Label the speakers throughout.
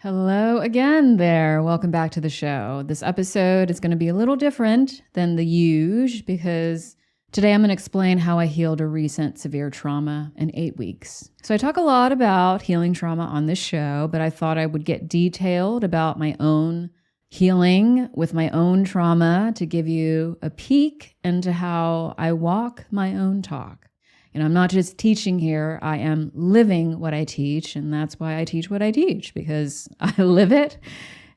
Speaker 1: Hello again there. Welcome back to the show. This episode is going to be a little different than the usual because today I'm going to explain how I healed a recent severe trauma in 8 weeks. So I talk a lot about healing trauma on this show, but I thought I would get detailed about my own healing with my own trauma to give you a peek into how I walk my own talk. And I'm not just teaching here, I am living what I teach, and that's why I teach what I teach, because I live it,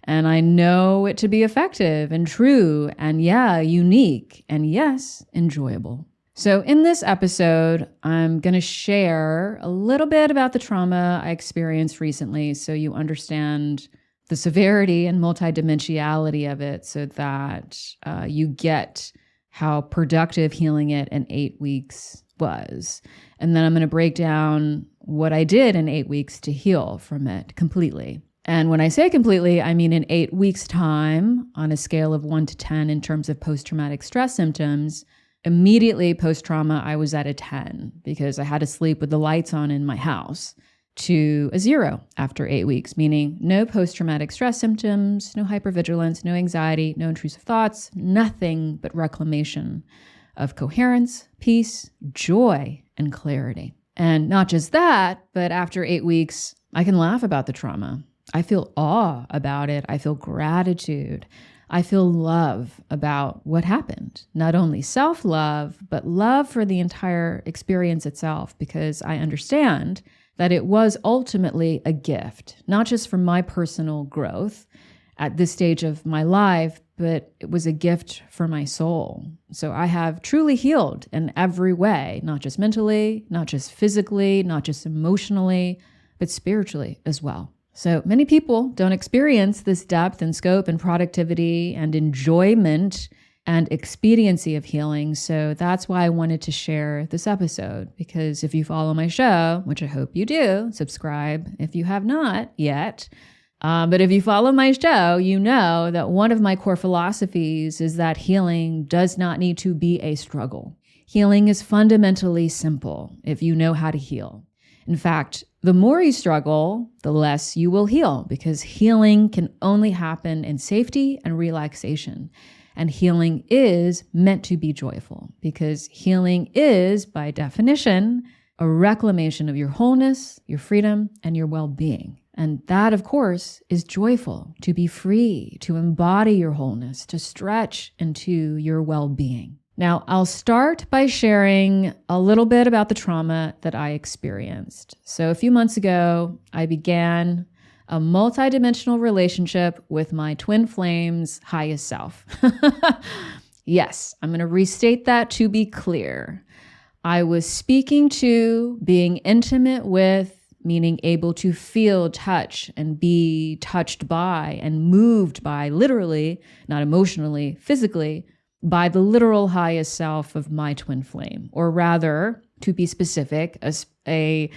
Speaker 1: and I know it to be effective and true, and unique, and yes, enjoyable. So in this episode, I'm going to share a little bit about the trauma I experienced recently so you understand the severity and multidimensionality of it so that you get how productive healing it in 8 weeks was. And then I'm going to break down what I did in 8 weeks to heal from it completely. And when I say completely, I mean in 8 weeks' time, on a scale of 1 to 10 in terms of post-traumatic stress symptoms. Immediately post-trauma, I was at a 10 because I had to sleep with the lights on in my house, to a 0 after 8 weeks, meaning no post-traumatic stress symptoms, no hypervigilance, no anxiety, no intrusive thoughts, nothing but reclamation of coherence, peace, joy, and clarity. And not just that, but after 8 weeks, I can laugh about the trauma. I feel awe about it. I feel gratitude. I feel love about what happened. Not only self-love, but love for the entire experience itself, because I understand that it was ultimately a gift, not just for my personal growth at this stage of my life, but it was a gift for my soul. So I have truly healed in every way, not just mentally, not just physically, not just emotionally, but spiritually as well. So many people don't experience this depth and scope and productivity and enjoyment and expediency of healing. So that's why I wanted to share this episode, because if you follow my show, which I hope you do, subscribe if you have not yet. But if you follow my show, you know that one of my core philosophies is that healing does not need to be a struggle. Healing is fundamentally simple if you know how to heal. In fact, the more you struggle, the less you will heal, because healing can only happen in safety and relaxation. And healing is meant to be joyful, because healing is, by definition, a reclamation of your wholeness, your freedom, and your well-being. And that, of course, is joyful, to be free, to embody your wholeness, to stretch into your well-being. Now, I'll start by sharing a little bit about the trauma that I experienced. So a few months ago, I began a multidimensional relationship with my twin flame's highest self. Yes, I'm going to restate that to be clear. I was speaking to, being intimate with, meaning able to feel, touch, and be touched by and moved by, literally, not emotionally, physically, by the literal highest self of my twin flame. Or rather, to be specific, a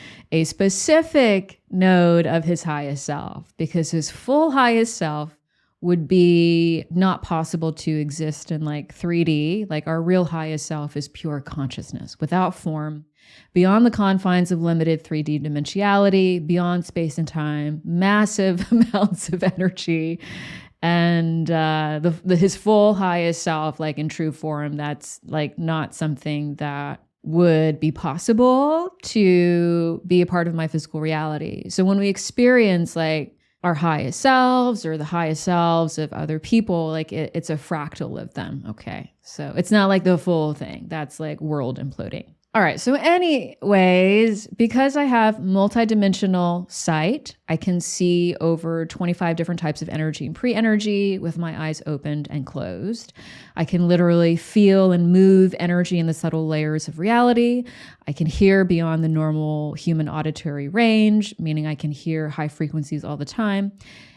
Speaker 1: specific node of his highest self, because his full highest self would be not possible to exist in like 3D. Like our real highest self is pure consciousness, without form, beyond the confines of limited 3D dimensionality, beyond space and time, massive amounts of energy, and his full highest self, like in true form, that's like not something that would be possible to be a part of my physical reality. So when we experience like our highest selves or the highest selves of other people, like it's a fractal of them. Okay. So it's not like the full thing. That's like world imploding. All right. So anyways, because I have multidimensional sight, I can see over 25 different types of energy and pre-energy with my eyes opened and closed. I can literally feel and move energy in the subtle layers of reality. I can hear beyond the normal human auditory range, meaning I can hear high frequencies all the time.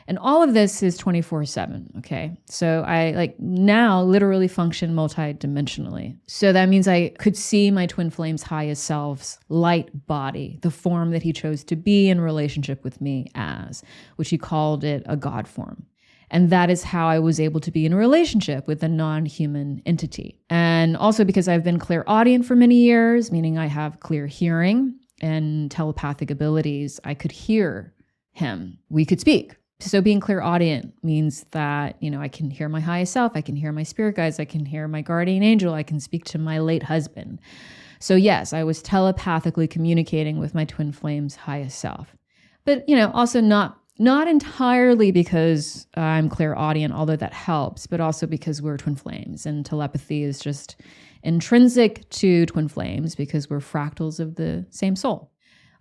Speaker 1: And all of this is 24/7, okay? So I like now literally function multidimensionally. So that means I could see my twin flame's highest self's light body, the form that he chose to be in relationship with me as, which he called it a God form. And that is how I was able to be in a relationship with a non-human entity. And also because I've been clairaudient for many years, meaning I have clear hearing and telepathic abilities, I could hear him. We could speak. So being clairaudient means that, I can hear my highest self, I can hear my spirit guides, I can hear my guardian angel, I can speak to my late husband. So yes, I was telepathically communicating with my twin flame's highest self. But, also not entirely because I'm clairaudient, although that helps, but also because we're twin flames, and telepathy is just intrinsic to twin flames because we're fractals of the same soul.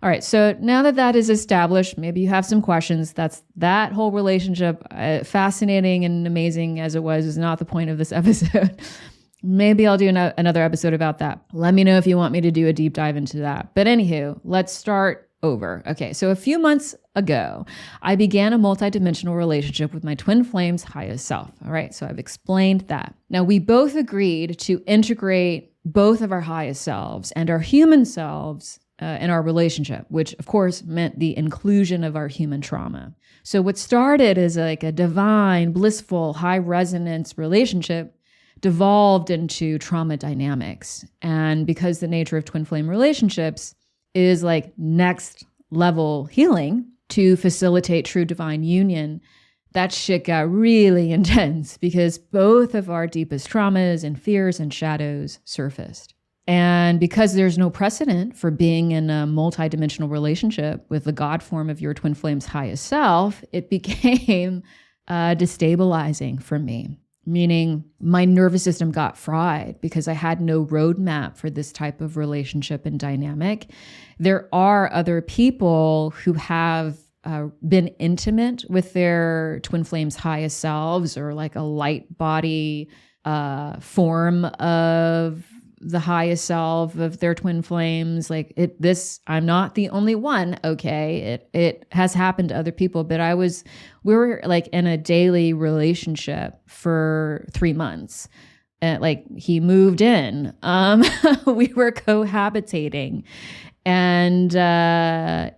Speaker 1: All right, so now that is established, maybe you have some questions. That whole relationship, fascinating and amazing as it was, is not the point of this episode. Maybe I'll do another episode about that. Let me know if you want me to do a deep dive into that. But anywho, let's start over. Okay, so a few months ago, I began a multidimensional relationship with my twin flame's highest self. All right, so I've explained that. Now, we both agreed to integrate both of our highest selves and our human selves in our relationship, which of course meant the inclusion of our human trauma. So what started as like a divine, blissful, high resonance relationship devolved into trauma dynamics. And because the nature of twin flame relationships is like next level healing to facilitate true divine union, that shit got really intense because both of our deepest traumas and fears and shadows surfaced. And because there's no precedent for being in a multidimensional relationship with the God form of your twin flame's highest self, it became destabilizing for me, meaning my nervous system got fried because I had no roadmap for this type of relationship and dynamic. There are other people who have been intimate with their twin flame's highest selves, or like a light body form of the highest self of their twin flames. I'm not the only one. Okay. It has happened to other people, but we were like in a daily relationship for 3 months. He moved in, we were cohabitating, and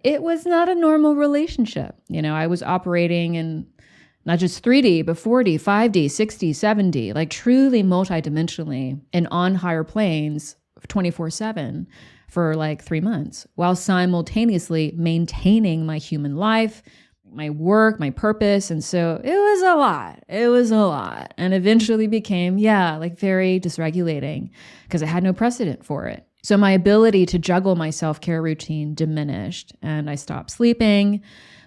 Speaker 1: it was not a normal relationship. I was operating in not just 3D, but 4D, 5D, 6D, 7D, like truly multidimensionally and on higher planes 24/7 for like 3 months, while simultaneously maintaining my human life, my work, my purpose. And so it was a lot. And eventually became, very dysregulating because I had no precedent for it. So my ability to juggle my self-care routine diminished, and I stopped sleeping,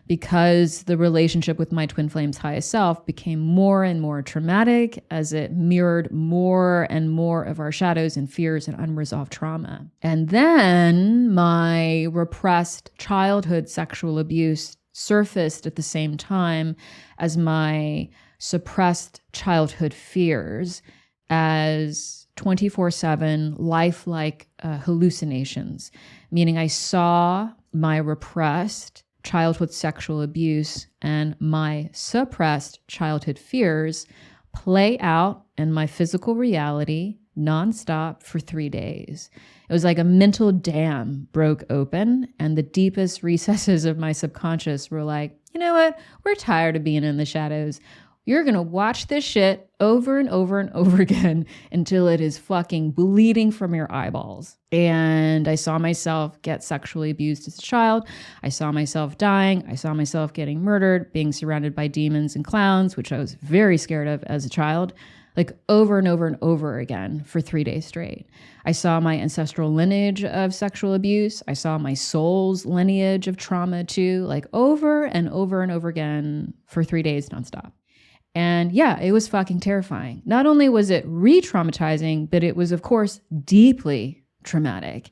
Speaker 1: because the relationship with my twin flame's highest self became more and more traumatic as it mirrored more and more of our shadows and fears and unresolved trauma. And then my repressed childhood sexual abuse surfaced at the same time as my suppressed childhood fears as 24/7 lifelike hallucinations, meaning I saw my repressed childhood sexual abuse and my suppressed childhood fears play out in my physical reality nonstop for 3 days. It was like a mental dam broke open, and the deepest recesses of my subconscious were like, you know what? We're tired of being in the shadows. You're going to watch this shit over and over and over again until it is fucking bleeding from your eyeballs. And I saw myself get sexually abused as a child. I saw myself dying. I saw myself getting murdered, being surrounded by demons and clowns, which I was very scared of as a child, like over and over and over again for 3 days straight. I saw my ancestral lineage of sexual abuse. I saw my soul's lineage of trauma too, like over and over and over again for 3 days nonstop. And yeah, it was fucking terrifying. Not only was it re-traumatizing, but it was, of course, deeply traumatic.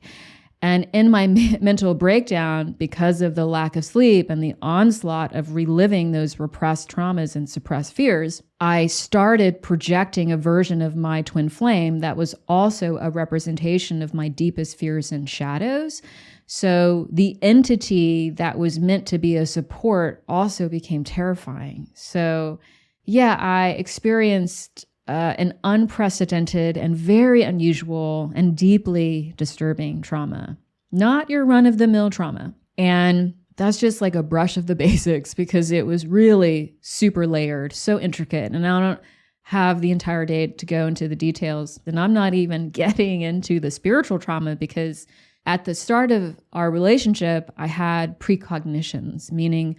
Speaker 1: And in my mental breakdown, because of the lack of sleep and the onslaught of reliving those repressed traumas and suppressed fears, I started projecting a version of my twin flame that was also a representation of my deepest fears and shadows. So the entity that was meant to be a support also became terrifying. So yeah, I experienced an unprecedented and very unusual and deeply disturbing trauma, not your run-of-the-mill trauma. And that's just like a brush of the basics because it was really super layered, so intricate. And I don't have the entire day to go into the details. And I'm not even getting into the spiritual trauma because at the start of our relationship, I had precognitions, meaning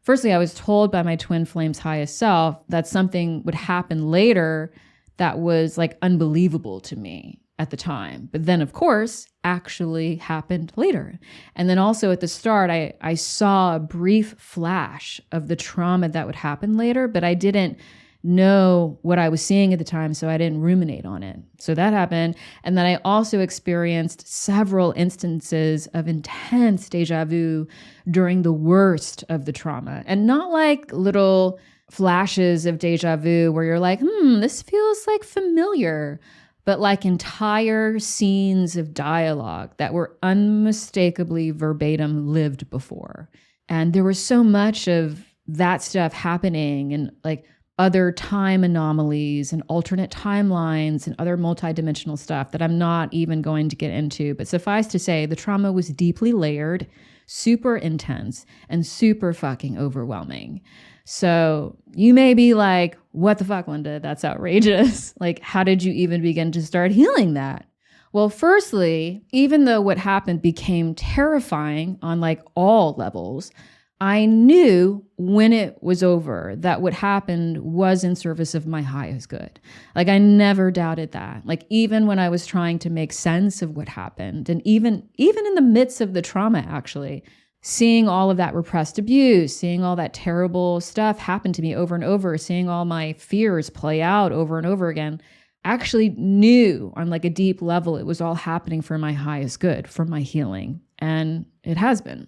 Speaker 1: firstly, I was told by my twin flame's highest self that something would happen later that was like unbelievable to me at the time. But then, of course, actually happened later. And then also at the start, I saw a brief flash of the trauma that would happen later, but I didn't know what I was seeing at the time, so I didn't ruminate on it. So that happened. And then I also experienced several instances of intense deja vu during the worst of the trauma. And not like little flashes of deja vu where you're like, this feels like familiar, but like entire scenes of dialogue that were unmistakably verbatim lived before. And there was so much of that stuff happening, and like other time anomalies and alternate timelines and other multidimensional stuff that I'm not even going to get into. But suffice to say, the trauma was deeply layered, super intense, and super fucking overwhelming. So you may be like, what the fuck, Linda? That's outrageous. Like, how did you even begin to start healing that? Well, firstly, even though what happened became terrifying on like all levels, I knew when it was over that what happened was in service of my highest good. Like, I never doubted that. Like, even when I was trying to make sense of what happened, and even in the midst of the trauma, actually, seeing all of that repressed abuse, seeing all that terrible stuff happen to me over and over, seeing all my fears play out over and over again, actually knew on like a deep level it was all happening for my highest good, for my healing. And it has been.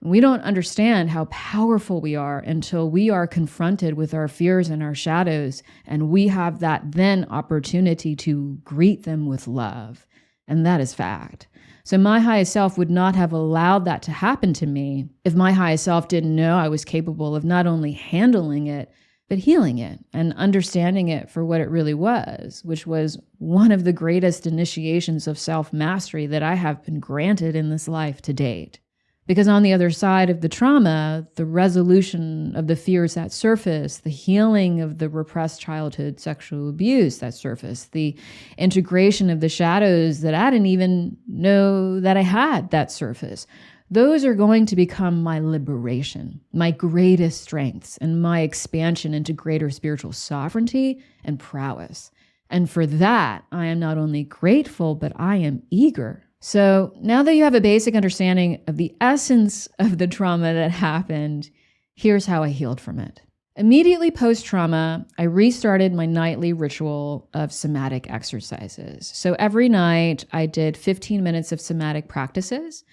Speaker 1: We don't understand how powerful we are until we are confronted with our fears and our shadows, and we have that then opportunity to greet them with love. And that is fact. So my highest self would not have allowed that to happen to me if my highest self didn't know I was capable of not only handling it, but healing it and understanding it for what it really was, which was one of the greatest initiations of self-mastery that I have been granted in this life to date. Because on the other side of the trauma, the resolution of the fears that surface, the healing of the repressed childhood sexual abuse that surfaced, the integration of the shadows that I didn't even know that I had that surface, those are going to become my liberation, my greatest strengths, and my expansion into greater spiritual sovereignty and prowess. And for that, I am not only grateful, but I am eager. So now that you have a basic understanding of the essence of the trauma that happened, here's how I healed from it. Immediately post-trauma, I restarted my nightly ritual of somatic exercises. So every night I did 15 minutes of somatic practices.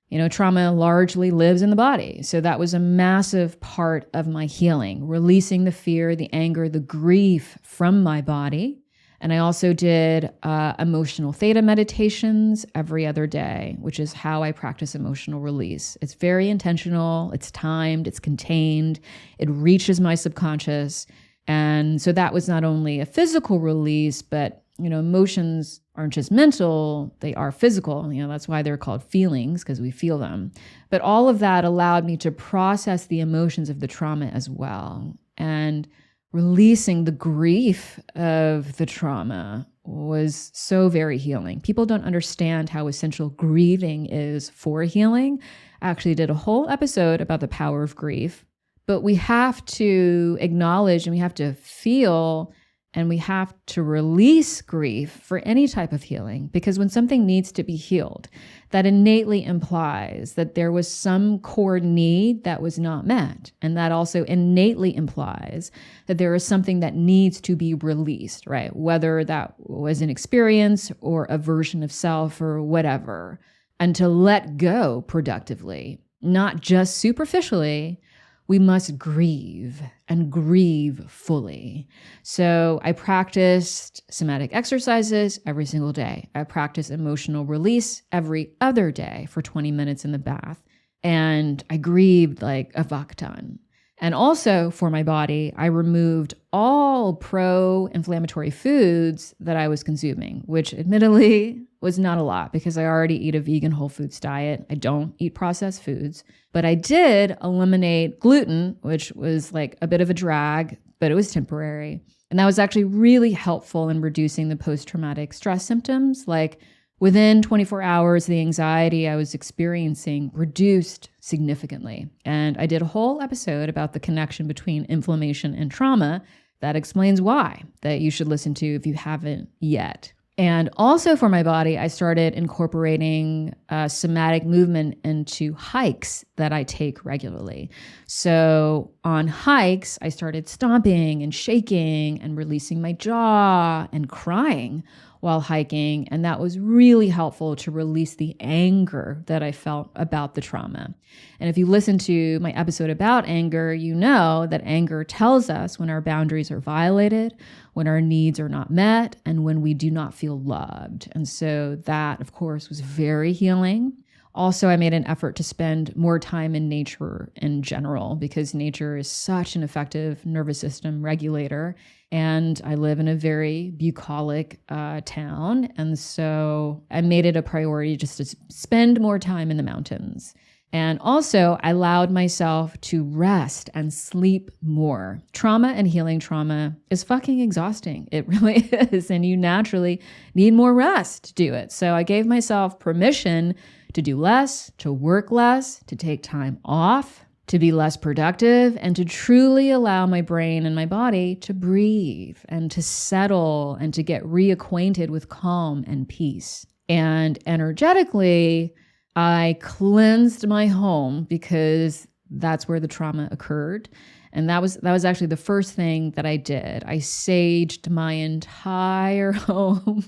Speaker 1: You know, trauma largely lives in the body. So that was a massive part of my healing, releasing the fear, the anger, the grief from my body. And I also did emotional theta meditations every other day, which is how I practice emotional release. It's very intentional, it's timed, it's contained, it reaches my subconscious. And so that was not only a physical release, but, you know, emotions aren't just mental, they are physical. You know, that's why they're called feelings, because we feel them. But all of that allowed me to process the emotions of the trauma as well. And releasing the grief of the trauma was so very healing. People don't understand how essential grieving is for healing. I actually did a whole episode about the power of grief, but we have to acknowledge and we have to feel and we have to release grief for any type of healing, because when something needs to be healed, that innately implies that there was some core need that was not met. And that also innately implies that there is something that needs to be released, right? Whether that was an experience or a version of self or whatever, and to let go productively, not just superficially. We must grieve and grieve fully. So I practiced somatic exercises every single day. I practiced emotional release every other day for 20 minutes in the bath. And I grieved like a fuck ton. And also for my body, I removed all pro-inflammatory foods that I was consuming, which admittedly was not a lot because I already eat a vegan whole foods diet. I don't eat processed foods, but I did eliminate gluten, which was like a bit of a drag, but it was temporary. And that was actually really helpful in reducing the post-traumatic stress symptoms like Within 24 hours, the anxiety I was experiencing reduced significantly. And I did a whole episode about the connection between inflammation and trauma that explains why, that you should listen to if you haven't yet. And also for my body, I started incorporating somatic movement into hikes that I take regularly. So on hikes, I started stomping and shaking and releasing my jaw and crying while hiking. And that was really helpful to release the anger that I felt about the trauma. And if you listen to my episode about anger, you know that anger tells us when our boundaries are violated, when our needs are not met, and when we do not feel loved. And so that, of course, was very healing. Also, I made an effort to spend more time in nature in general because nature is such an effective nervous system regulator. And I live in a very bucolic town. And so I made it a priority just to spend more time in the mountains. And also, I allowed myself to rest and sleep more. Trauma and healing trauma is fucking exhausting. It really is. And you naturally need more rest to do it. So I gave myself permission to do less, to work less, to take time off, to be less productive, and to truly allow my brain and my body to breathe and to settle and to get reacquainted with calm and peace. And energetically, I cleansed my home because that's where the trauma occurred. And that was actually the first thing that I did. I saged my entire home,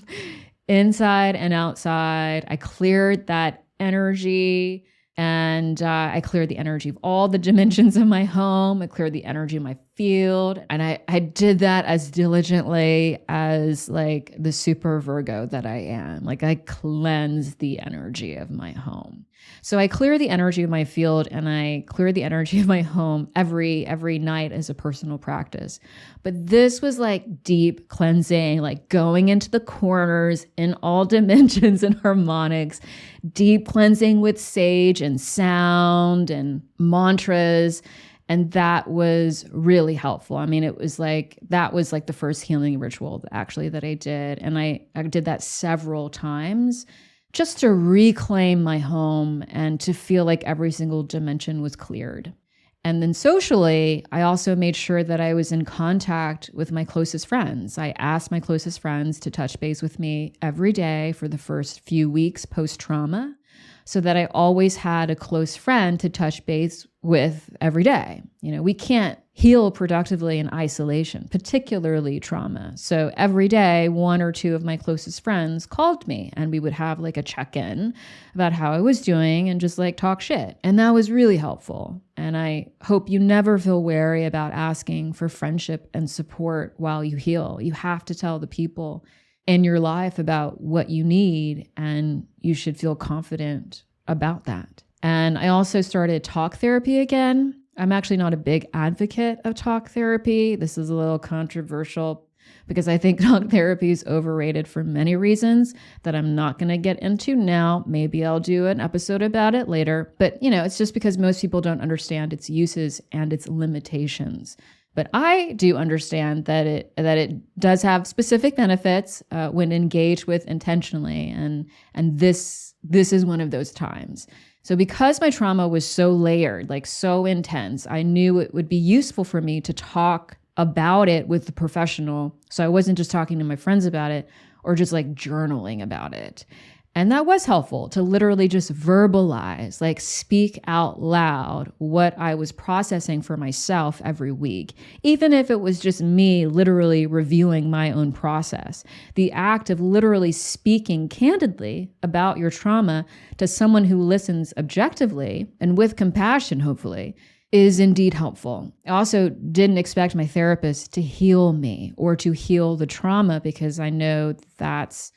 Speaker 1: inside and outside. I cleared that energy, and I cleared the energy of all the dimensions of my home. I cleared the energy of my field. And I did that as diligently as like the super Virgo that I am. Like I cleansed the energy of my home. So I clear the energy of my field and I clear the energy of my home every night as a personal practice. But this was like deep cleansing, like going into the corners in all dimensions and harmonics, deep cleansing with sage and sound and mantras. And that was really helpful. I mean, that was like the first healing ritual actually that I did. And I did that several times just to reclaim my home and to feel like every single dimension was cleared. And then socially, I also made sure that I was in contact with my closest friends. I asked my closest friends to touch base with me every day for the first few weeks post-trauma, so that I always had a close friend to touch base with every day. You know, we can't heal productively in isolation, particularly trauma. So every day, one or two of my closest friends called me and we would have like a check-in about how I was doing and just like talk shit. And that was really helpful. And I hope you never feel wary about asking for friendship and support while you heal. You have to tell the people in your life about what you need, and you should feel confident about that. And I also started talk therapy again. I'm actually not a big advocate of talk therapy. This is a little controversial because I think talk therapy is overrated for many reasons that I'm not going to get into now. Maybe I'll do an episode about it later. But, you know, it's just because most people don't understand its uses and its limitations. But I do understand that it does have specific benefits when engaged with intentionally, and this is one of those times. So because my trauma was so layered, like so intense, I knew it would be useful for me to talk about it with the professional. So I wasn't just talking to my friends about it or just like journaling about it. And that was helpful to literally just verbalize, like speak out loud what I was processing for myself every week, even if it was just me literally reviewing my own process. The act of literally speaking candidly about your trauma to someone who listens objectively and with compassion, hopefully, is indeed helpful. I also didn't expect my therapist to heal me or to heal the trauma because I know that's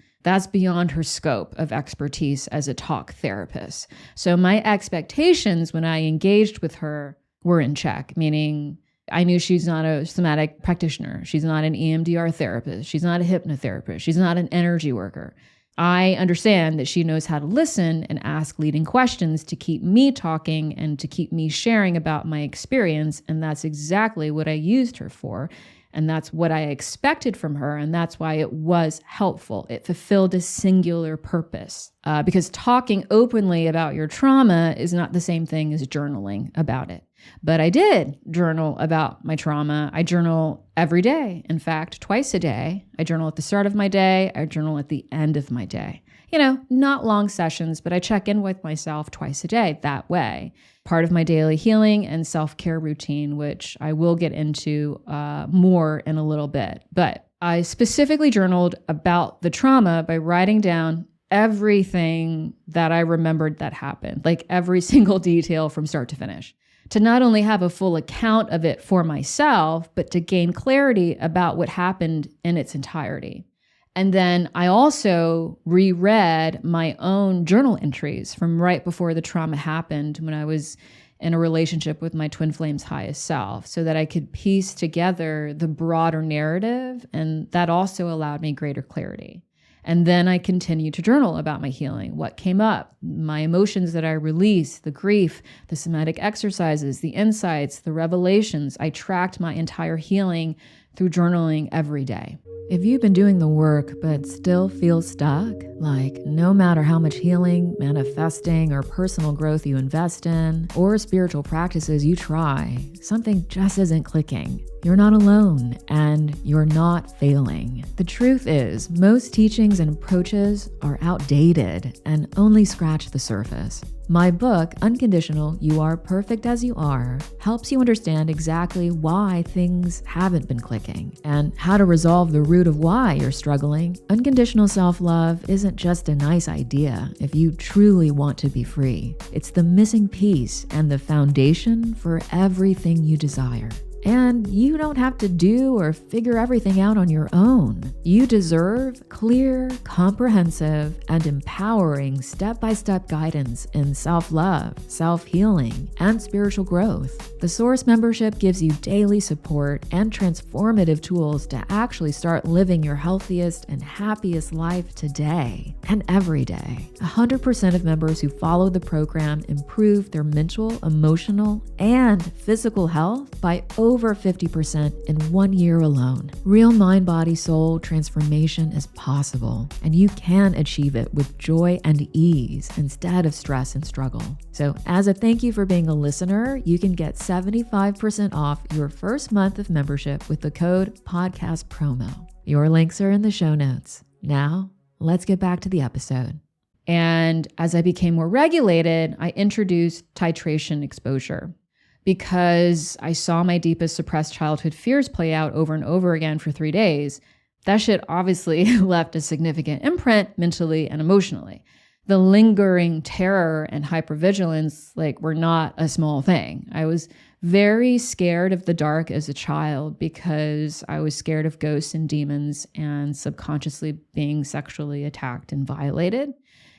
Speaker 1: beyond her scope of expertise as a talk therapist. So my expectations when I engaged with her were in check, meaning I knew she's not a somatic practitioner. She's not an EMDR therapist. She's not a hypnotherapist. She's not an energy worker. I understand that she knows how to listen and ask leading questions to keep me talking and to keep me sharing about my experience. And that's exactly what I used her for. And that's what I expected from her. And that's why it was helpful. It fulfilled a singular purpose. Because talking openly about your trauma is not the same thing as journaling about it. But I did journal about my trauma. I journal every day. In fact, twice a day. I journal at the start of my day. I journal at the end of my day. Not long sessions, but I check in with myself twice a day that way. Part of my daily healing and self-care routine, which I will get into more in a little bit. But I specifically journaled about the trauma by writing down everything that I remembered that happened, like every single detail from start to finish, to not only have a full account of it for myself, but to gain clarity about what happened in its entirety. And then I also reread my own journal entries from right before the trauma happened when I was in a relationship with my twin flame's highest self, so that I could piece together the broader narrative. And that also allowed me greater clarity. And then I continued to journal about my healing, what came up, my emotions that I released, the grief, the somatic exercises, the insights, the revelations. I tracked my entire healing through journaling every day. If you've been doing the work but still feel stuck, like no matter how much healing, manifesting, or personal growth you invest in, or spiritual practices you try, something just isn't clicking, you're not alone and you're not failing. The truth is, most teachings and approaches are outdated and only scratch the surface. My book, Unconditional, You Are Perfect As You Are, helps you understand exactly why things haven't been clicking and how to resolve the root of why you're struggling. Unconditional self-love isn't just a nice idea if you truly want to be free. It's the missing piece and the foundation for everything you desire. And you don't have to do or figure everything out on your own. You deserve clear, comprehensive, and empowering step-by-step guidance in self-love, self-healing, and spiritual growth. The Source membership gives you daily support and transformative tools to actually start living your healthiest and happiest life today and every day. 100% of members who follow the program improve their mental, emotional, and physical health by over 50% in 1 year alone. Real mind, body, soul transformation is possible, and you can achieve it with joy and ease instead of stress and struggle. So as a thank you for being a listener, you can get 75% off your first month of membership with the code PODCASTPROMO. Your links are in the show notes. Now, let's get back to the episode. And as I became more regulated, I introduced titration exposure, because I saw my deepest suppressed childhood fears play out over and over again for 3 days. That shit obviously left a significant imprint mentally and emotionally. The lingering terror and hypervigilance were not a small thing. I was very scared of the dark as a child because I was scared of ghosts and demons and subconsciously being sexually attacked and violated.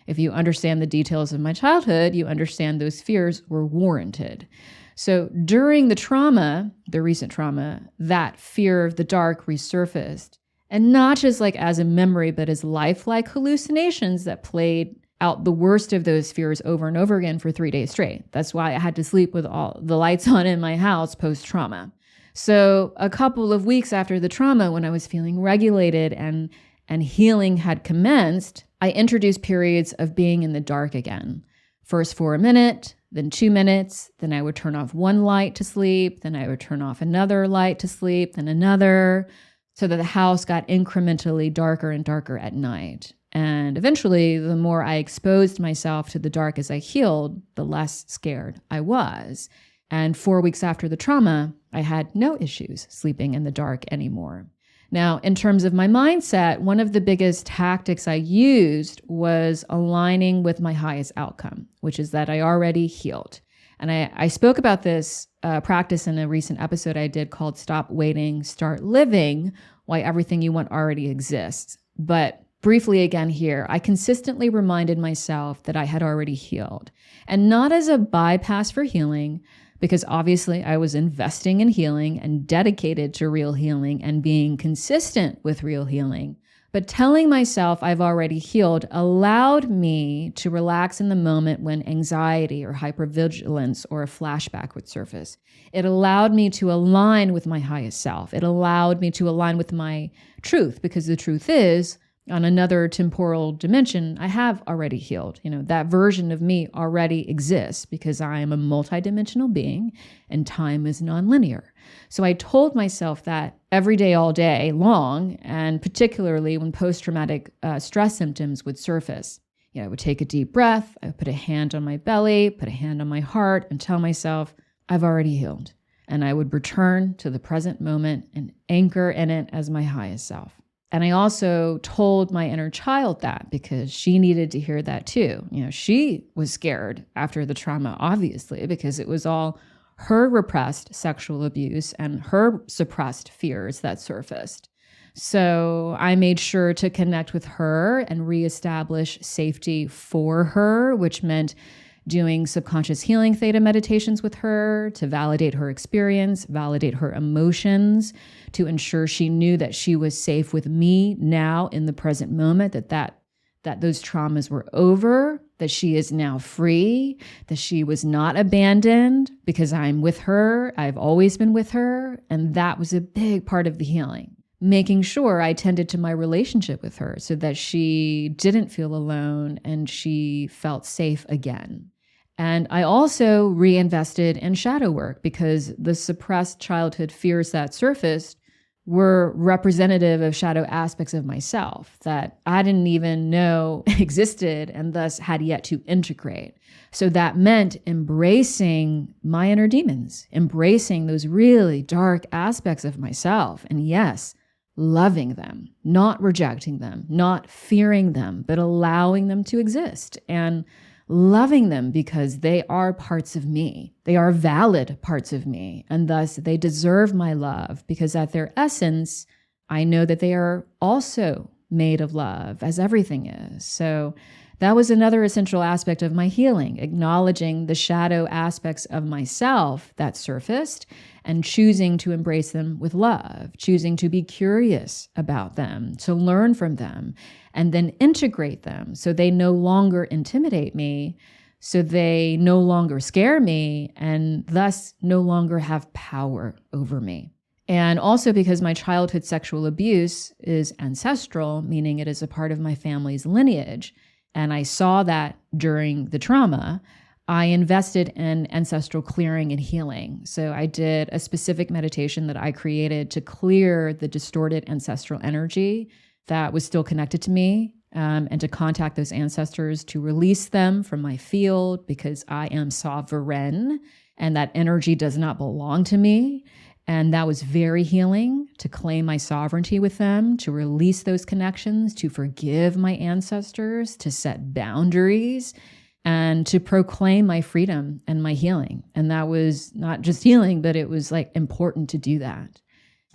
Speaker 1: If you understand the details of my childhood, you understand those fears were warranted. So during the trauma, the recent trauma, that fear of the dark resurfaced. And not just as a memory, but as lifelike hallucinations that played out the worst of those fears over and over again for 3 days straight. That's why I had to sleep with all the lights on in my house post-trauma. So a couple of weeks after the trauma, when I was feeling regulated and healing had commenced, I introduced periods of being in the dark again. First for a minute, then 2 minutes, then I would turn off one light to sleep, then I would turn off another light to sleep, then another, so that the house got incrementally darker and darker at night. And eventually, the more I exposed myself to the dark as I healed, the less scared I was. And 4 weeks after the trauma, I had no issues sleeping in the dark anymore. Now, in terms of my mindset, one of the biggest tactics I used was aligning with my highest outcome, which is that I already healed. And I spoke about this practice in a recent episode I did called Stop Waiting, Start Living, Why Everything You Want Already Exists. But briefly again here, I consistently reminded myself that I had already healed. And not as a bypass for healing, because obviously I was investing in healing and dedicated to real healing and being consistent with real healing, But telling myself I've already healed allowed me to relax in the moment when anxiety or hypervigilance or a flashback would surface. It allowed me to align with my highest self. It allowed me to align with my truth, because the truth is, on another temporal dimension, I have already healed. That version of me already exists because I am a multidimensional being and time is nonlinear. So I told myself that every day, all day long, and particularly when post-traumatic stress symptoms would surface. I would take a deep breath, I would put a hand on my belly, put a hand on my heart, and tell myself, I've already healed. And I would return to the present moment and anchor in it as my highest self. And I also told my inner child that because she needed to hear that too. She was scared after the trauma, obviously, because it was all her repressed sexual abuse and her suppressed fears that surfaced. So I made sure to connect with her and reestablish safety for her, which meant doing subconscious healing theta meditations with her to validate her experience, validate her emotions, to ensure she knew that she was safe with me now in the present moment, that those traumas were over, that she is now free, that she was not abandoned because I'm with her. I've always been with her. And that was a big part of the healing. Making sure I tended to my relationship with her so that she didn't feel alone and she felt safe again. And I also reinvested in shadow work because the suppressed childhood fears that surfaced were representative of shadow aspects of myself that I didn't even know existed and thus had yet to integrate. So that meant embracing my inner demons, embracing those really dark aspects of myself. And yes, loving them, not rejecting them, not fearing them, but allowing them to exist and loving them because they are parts of me. They are valid parts of me, and thus they deserve my love because at their essence, I know that they are also made of love, as everything is. So that was another essential aspect of my healing, acknowledging the shadow aspects of myself that surfaced and choosing to embrace them with love, choosing to be curious about them, to learn from them, and then integrate them so they no longer intimidate me, so they no longer scare me, and thus no longer have power over me. And also because my childhood sexual abuse is ancestral, meaning it is a part of my family's lineage, and I saw that during the trauma, I invested in ancestral clearing and healing. So I did a specific meditation that I created to clear the distorted ancestral energy that was still connected to me, and to contact those ancestors to release them from my field because I am sovereign and that energy does not belong to me. And that was very healing, to claim my sovereignty with them, to release those connections, to forgive my ancestors, to set boundaries, and to proclaim my freedom and my healing. And that was not just healing, but it was like important to do that.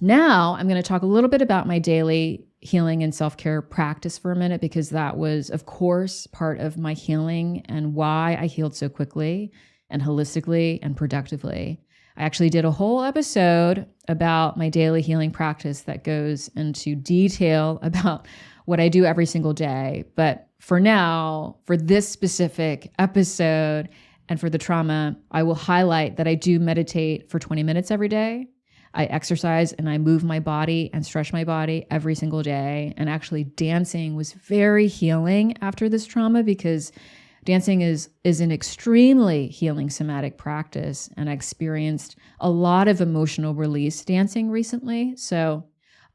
Speaker 1: Now I'm going to talk a little bit about my daily healing and self-care practice for a minute, because that was, of course, part of my healing and why I healed so quickly and holistically and productively. I actually did a whole episode about my daily healing practice that goes into detail about what I do every single day. But for now, for this specific episode and for the trauma, I will highlight that I do meditate for 20 minutes every day. I exercise and I move my body and stretch my body every single day. And actually dancing was very healing after this trauma because dancing is an extremely healing somatic practice. And I experienced a lot of emotional release dancing recently. So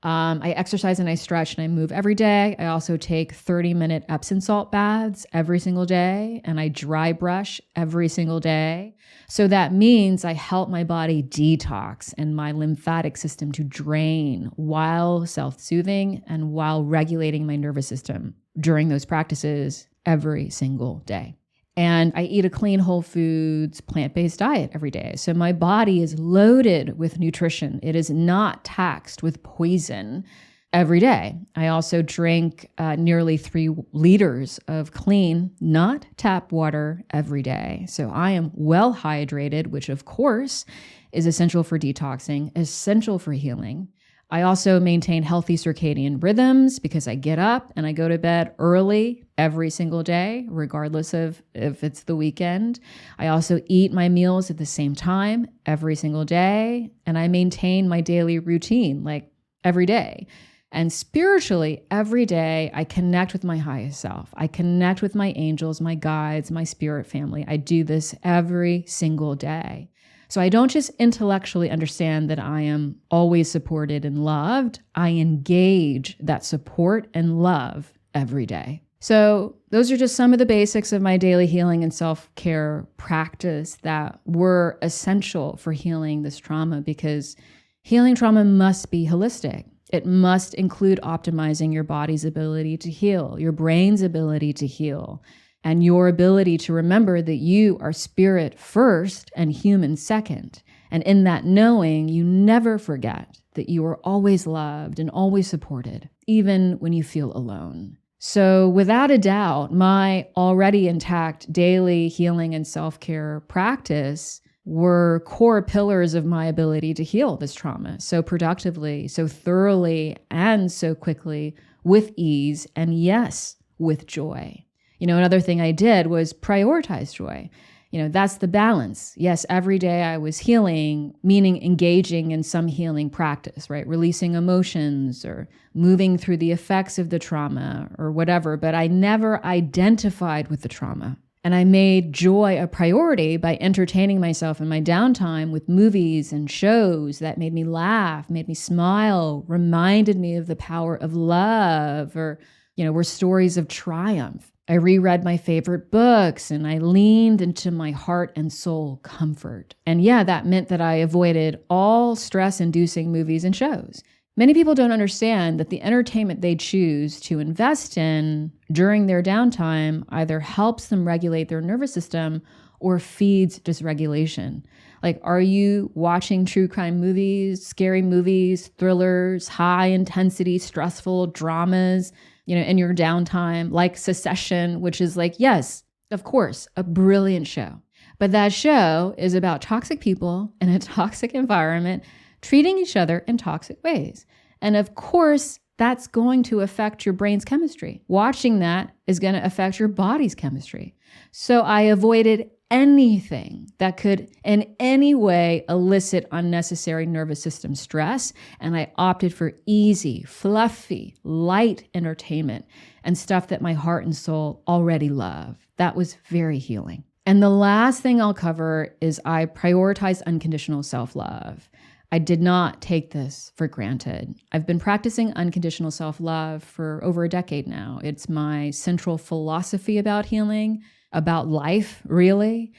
Speaker 1: I exercise and I stretch and I move every day. I also take 30-minute Epsom salt baths every single day, and I dry brush every single day. So that means I help my body detox and my lymphatic system to drain while self-soothing and while regulating my nervous system during those practices every single day. And I eat a clean, whole foods, plant-based diet every day. So my body is loaded with nutrition. It is not taxed with poison every day. I also drink nearly 3 liters of clean, not tap water every day. So I am well hydrated, which of course is essential for detoxing, essential for healing. I also maintain healthy circadian rhythms because I get up and I go to bed early every single day, regardless of if it's the weekend. I also eat my meals at the same time every single day, and I maintain my daily routine like every day. And spiritually, every day, I connect with my highest self. I connect with my angels, my guides, my spirit family. I do this every single day. So I don't just intellectually understand that I am always supported and loved. I engage that support and love every day. So those are just some of the basics of my daily healing and self-care practice that were essential for healing this trauma, because healing trauma must be holistic. It must include optimizing your body's ability to heal, your brain's ability to heal, and your ability to remember that you are spirit first and human second. And in that knowing, you never forget that you are always loved and always supported, even when you feel alone. So without a doubt, my already intact daily healing and self-care practice were core pillars of my ability to heal this trauma so productively, so thoroughly, and so quickly, with ease, and yes, with joy. Another thing I did was prioritize joy. That's the balance. Yes, every day I was healing, meaning engaging in some healing practice, right? Releasing emotions or moving through the effects of the trauma or whatever, but I never identified with the trauma. And I made joy a priority by entertaining myself in my downtime with movies and shows that made me laugh, made me smile, reminded me of the power of love, or, were stories of triumph. I reread my favorite books and I leaned into my heart and soul comfort. And yeah, that meant that I avoided all stress-inducing movies and shows. Many people don't understand that the entertainment they choose to invest in during their downtime either helps them regulate their nervous system or feeds dysregulation. Like, are you watching true crime movies, scary movies, thrillers, high intensity, stressful dramas, in your downtime, like Succession, which is like, yes, of course, a brilliant show. But that show is about toxic people in a toxic environment treating each other in toxic ways. And of course, that's going to affect your brain's chemistry. Watching that is going to affect your body's chemistry. So I avoided anything that could in any way elicit unnecessary nervous system stress. And I opted for easy, fluffy, light entertainment and stuff that my heart and soul already love. That was very healing. And the last thing I'll cover is I prioritize unconditional self-love. I did not take this for granted. I've been practicing unconditional self-love for over a decade now. It's my central philosophy about healing, about life, really.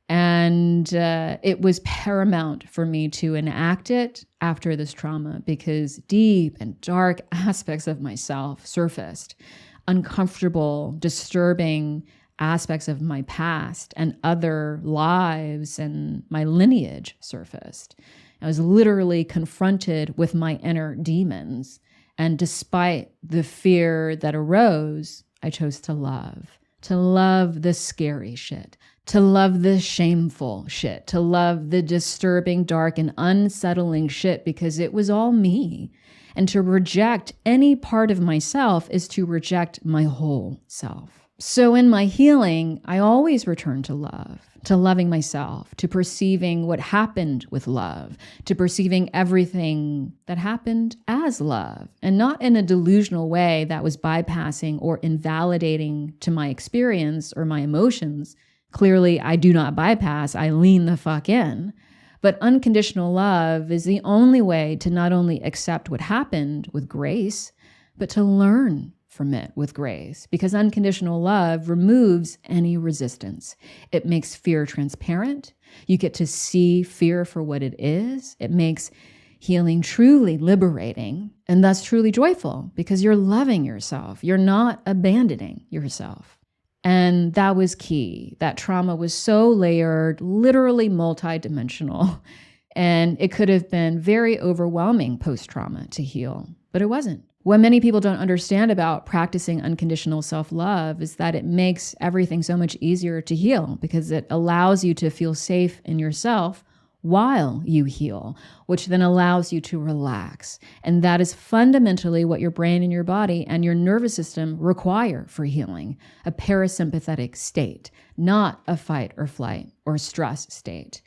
Speaker 1: And it was paramount for me to enact it after this trauma because deep and dark aspects of myself surfaced. Uncomfortable, disturbing aspects of my past and other lives and my lineage surfaced. I was literally confronted with my inner demons. And despite the fear that arose, I chose to love the scary shit, to love the shameful shit, to love the disturbing, dark, and unsettling shit because it was all me. And to reject any part of myself is to reject my whole self. So in my healing, I always return to love, to loving myself, to perceiving what happened with love, to perceiving everything that happened as love, and not in a delusional way that was bypassing or invalidating to my experience or my emotions. Clearly, I do not bypass, I lean the fuck in. But unconditional love is the only way to not only accept what happened with grace, but to learn from it with grace, because unconditional love removes any resistance. It makes fear transparent. You get to see fear for what it is. It makes healing truly liberating and thus truly joyful because you're loving yourself. You're not abandoning yourself. And that was key. That trauma was so layered, literally multidimensional, and it could have been very overwhelming post-trauma to heal, but it wasn't. What many people don't understand about practicing unconditional self-love is that it makes everything so much easier to heal because it allows you to feel safe in yourself while you heal, which then allows you to relax. And that is fundamentally what your brain and your body and your nervous system require for healing, a parasympathetic state, not a fight or flight or stress state.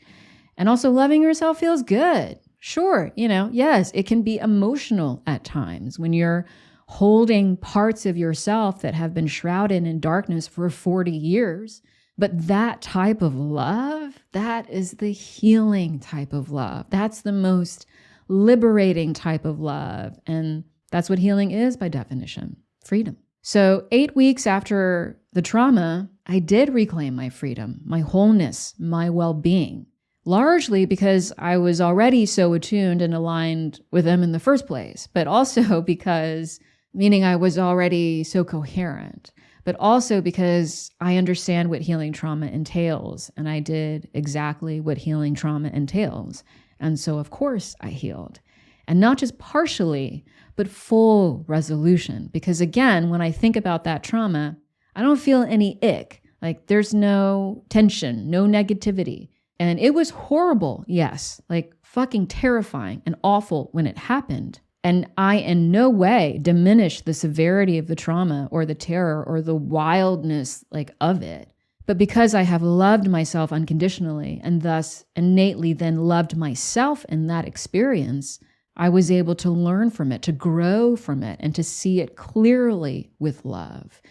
Speaker 1: And also loving yourself feels good. Sure, yes, it can be emotional at times when you're holding parts of yourself that have been shrouded in darkness for 40 years. But that type of love, that is the healing type of love. That's the most liberating type of love. And that's what healing is by definition, freedom. So 8 weeks after the trauma, I did reclaim my freedom, my wholeness, my well-being, largely because I was already so attuned and aligned with them in the first place, but also because, meaning I was already so coherent, but also because I understand what healing trauma entails, and I did exactly what healing trauma entails. And so, of course, I healed. And not just partially, but full resolution. Because again, when I think about that trauma, I don't feel any ick. Like there's no tension, no negativity. And it was horrible, yes, like fucking terrifying and awful when it happened. And I in no way diminish the severity of the trauma or the terror or the wildness of it. But because I have loved myself unconditionally and thus innately then loved myself in that experience, I was able to learn from it, to grow from it, and to see it clearly with love.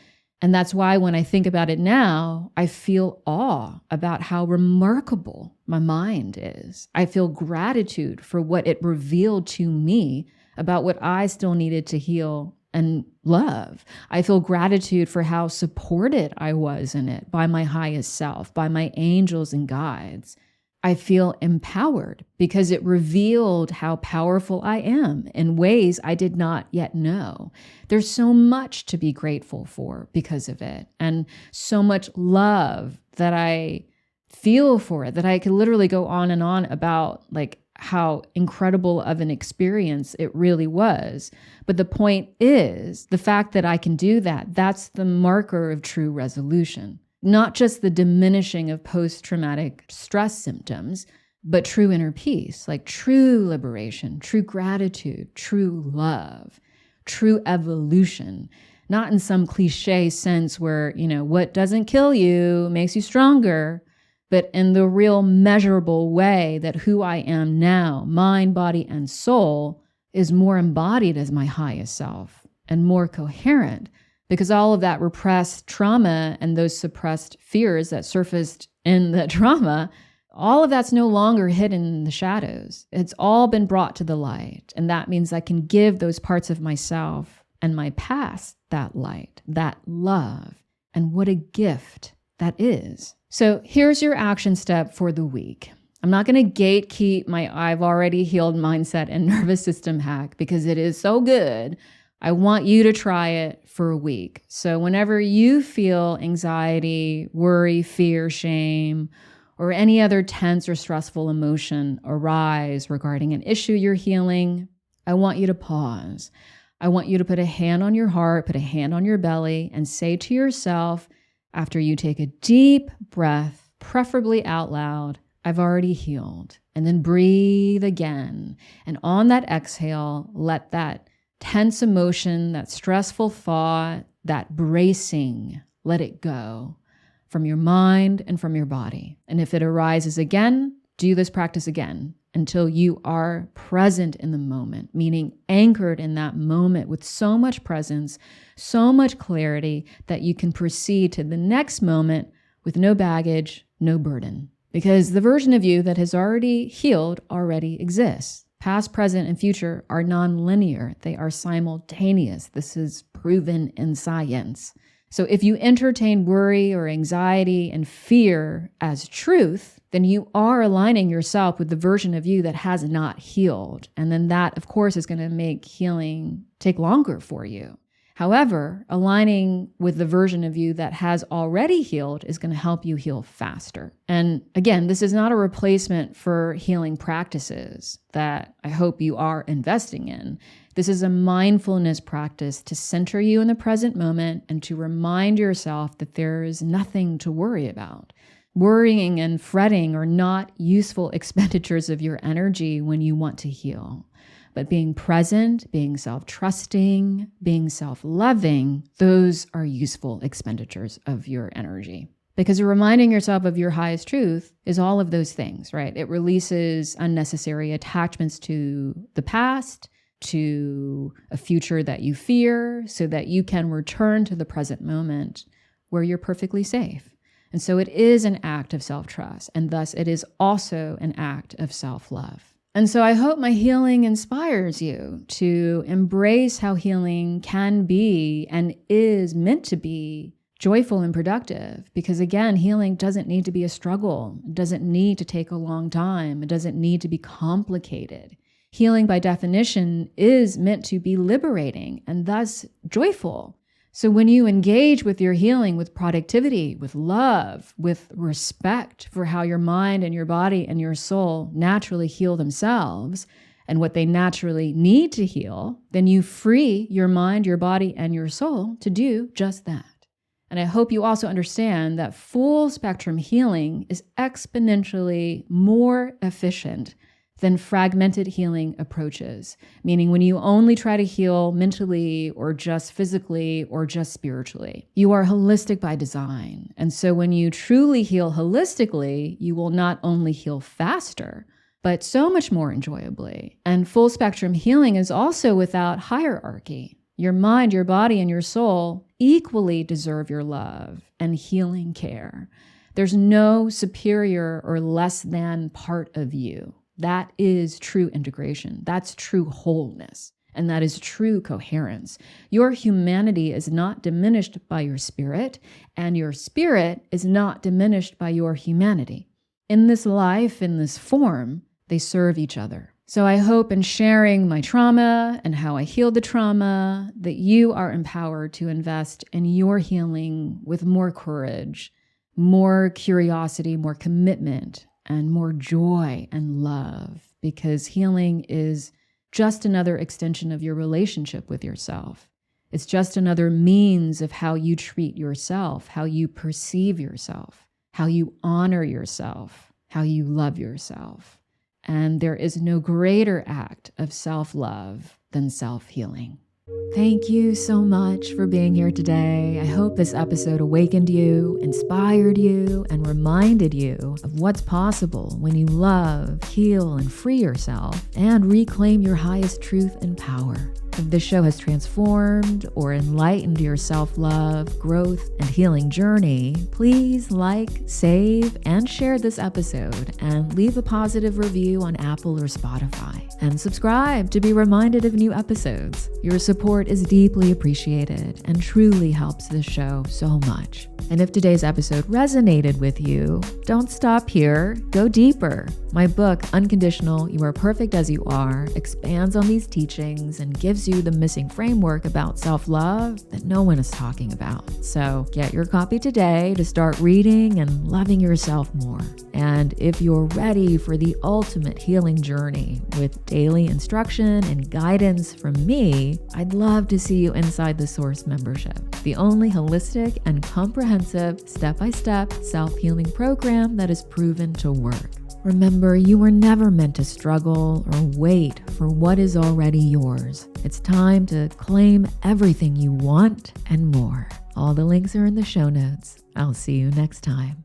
Speaker 1: And that's why when I think about it now, I feel awe about how remarkable my mind is. I feel gratitude for what it revealed to me about what I still needed to heal and love. I feel gratitude for how supported I was in it by my highest self, by my angels and guides. I feel empowered because it revealed how powerful I am in ways I did not yet know. There's so much to be grateful for because of it, and so much love that I feel for it that I could literally go on and on about how incredible of an experience it really was. But the point is, the fact that I can do that, that's the marker of true resolution. Not just the diminishing of post-traumatic stress symptoms, but true inner peace, like true liberation, true gratitude, true love, true evolution. Not in some cliche sense where, what doesn't kill you makes you stronger, but in the real measurable way that who I am now, mind, body, and soul, is more embodied as my highest self and more coherent. Because all of that repressed trauma and those suppressed fears that surfaced in the trauma, all of that's no longer hidden in the shadows. It's all been brought to the light. And that means I can give those parts of myself and my past that light, that love. And what a gift that is. So here's your action step for the week. I'm not going to gatekeep my I've already healed mindset and nervous system hack because it is so good. I want you to try it for a week. So whenever you feel anxiety, worry, fear, shame, or any other tense or stressful emotion arise regarding an issue you're healing, I want you to pause. I want you to put a hand on your heart, put a hand on your belly, and say to yourself, after you take a deep breath, preferably out loud, I've already healed. And then breathe again. And on that exhale, let that tense emotion, that stressful thought, that bracing, let it go from your mind and from your body. And if it arises again, do this practice again until you are present in the moment, meaning anchored in that moment with so much presence, so much clarity that you can proceed to the next moment with no baggage, no burden. Because the version of you that has already healed already exists. Past, present, and future are non-linear. They are simultaneous. This is proven in science. So if you entertain worry or anxiety and fear as truth, then you are aligning yourself with the version of you that has not healed. And then that, of course, is going to make healing take longer for you. However, aligning with the version of you that has already healed is going to help you heal faster. And again, this is not a replacement for healing practices that I hope you are investing in. This is a mindfulness practice to center you in the present moment and to remind yourself that there is nothing to worry about. Worrying and fretting are not useful expenditures of your energy when you want to heal. But being present, being self-trusting, being self-loving, those are useful expenditures of your energy. Because reminding yourself of your highest truth is all of those things, right? It releases unnecessary attachments to the past, to a future that you fear, so that you can return to the present moment where you're perfectly safe. And so it is an act of self-trust, and thus it is also an act of self-love. And so I hope my healing inspires you to embrace how healing can be and is meant to be joyful and productive. Because again, healing doesn't need to be a struggle. It doesn't need to take a long time. It doesn't need to be complicated. Healing by definition is meant to be liberating and thus joyful. So when you engage with your healing with productivity, with love, with respect for how your mind and your body and your soul naturally heal themselves and what they naturally need to heal, then you free your mind, your body, and your soul to do just that. And I hope you also understand that full spectrum healing is exponentially more efficient than fragmented healing approaches, meaning when you only try to heal mentally or just physically or just spiritually. You are holistic by design. And so when you truly heal holistically, you will not only heal faster, but so much more enjoyably. And full spectrum healing is also without hierarchy. Your mind, your body, and your soul equally deserve your love and healing care. There's no superior or less than part of you. That is true integration. That's true wholeness. And that is true coherence. Your humanity is not diminished by your spirit, and your spirit is not diminished by your humanity. In this life, in this form, they serve each other. So I hope in sharing my trauma and how I healed the trauma, that you are empowered to invest in your healing with more courage, more curiosity, more commitment, and more joy and love, because healing is just another extension of your relationship with yourself. It's just another means of how you treat yourself, how you perceive yourself, how you honor yourself, how you love yourself. And there is no greater act of self-love than self-healing. Thank you so much for being here today. I hope this episode awakened you, inspired you, and reminded you of what's possible when you love, heal, and free yourself and reclaim your highest truth and power. If this show has transformed or enlightened your self-love, growth, and healing journey, please like, save, and share this episode, and leave a positive review on Apple or Spotify. And subscribe to be reminded of new episodes. Your support is deeply appreciated and truly helps this show so much. And if today's episode resonated with you, don't stop here. Go deeper. My book, Unconditional, You Are Perfect As You Are, expands on these teachings and gives you the missing framework about self-love that no one is talking about. So get your copy today to start reading and loving yourself more. And if you're ready for the ultimate healing journey with daily instruction and guidance from me, I'd love to see you inside the Source membership, the only holistic and comprehensive step-by-step self-healing program that is proven to work. Remember, you were never meant to struggle or wait for what is already yours. It's time to claim everything you want and more. All the links are in the show notes. I'll see you next time.